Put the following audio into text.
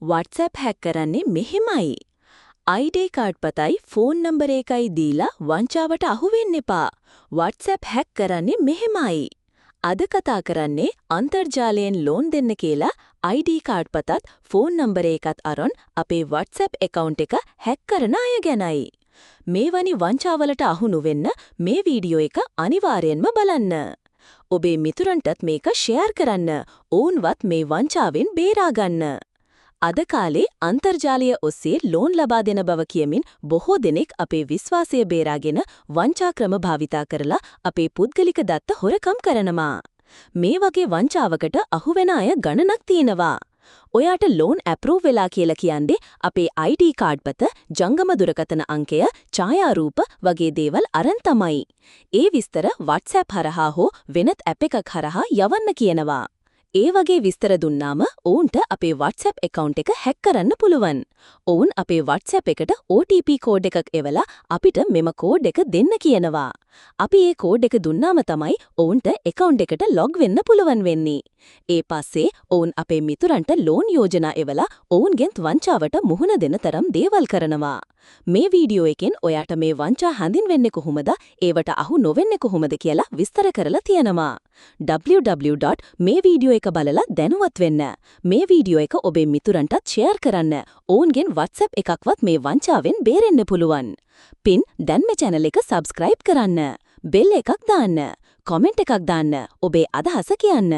WhatsApp හැක් කරන්නේ මෙහෙමයි. ID කාඩ් පතයි ෆෝන් නම්බර එකයි දීලා වංචාවට අහු වෙන්න එපා. WhatsApp හැක් කරන්නේ මෙහෙමයි. අද කතා කරන්නේ අන්තර්ජාලයෙන් ලෝන් දෙන්න කියලා ID කාඩ් පතත් ෆෝන් නම්බර එකත් අරන් අපේ WhatsApp account එක හැක් කරන අය ගැනයි. මේවැනි වංචාවලට අහු නොවෙන්න මේ වීඩියෝ එක අනිවාර්යෙන්ම බලන්න. ඔබේ මිතුරන්ටත් මේක ෂෙයාර් කරන්න. ඔවුන්වත් මේ වංචාවෙන් බේරා ගන්න. අද කාලේ අන්තර්ජාලය ඔස්සේ ලෝන් ලබා දෙන බව කියමින් බොහෝ දෙනෙක් අපේ විශ්වාසය බේරාගෙන වංචා ක්‍රම භාවිතා කරලා අපේ පුද්ගලික දත්ත හොරකම් කරනවා. මේ වගේ වංචාවකට අහු වෙන අය ගණනක් තියෙනවා. ඔයාට ලෝන් ඇප්‍රූව් වෙලා කියලා කියන්නේ අපේ ID කාඩ් පත, ජංගම දුරකථන අංකය, ඡායාරූප වගේ දේවල් අරන් තමයි. ඒ විස්තර WhatsApp හරහා හෝ වෙනත් ඇප් එකක් හරහා යවන්න කියනවා. ඒ වගේ විස්තර දුන්නාම ඔවුන්ට අපේ WhatsApp account එක හැක් කරන්න පුළුවන්. ඔවුන් අපේ WhatsApp එකට OTP කෝඩ් එකක් එවලා අපිට මෙම කෝඩ් එක දෙන්න කියනවා. අපි ඒ කෝඩ් එක දුන්නාම තමයි ඔවුන්ට account එකට log වෙන්න පුළුවන් වෙන්නේ. ඒ පස්සේ ඔවුන් අපේ මිතුරන්ට ලෝන් යෝජනා එවලා ඔවුන්ගෙන් වංචාවට මුහුණ දෙන තරම් දේවල් කරනවා. මේ වීඩියෝ එකෙන් ඔයාට මේ වංචා හඳුන්වන්නේ කොහොමද, ඒවට අහු නොවෙන්නේ කොහොමද කියලා විස්තර කරලා තියෙනවා. මේ වීඩියෝ එක බලලා දැනුවත් වෙන්න. මේ වීඩියෝ එක ඔබේ මිතුරන්ටත් ෂෙයාර් කරන්න. ඔවුන්ගෙන් WhatsApp එකක්වත් මේ වංචාවෙන් බේරෙන්න පුළුවන්. පින් දැන් මේ channel එක subscribe කරන්න. bell එකක් දාන්න. comment එකක් දාන්න. ඔබේ අදහස කියන්න.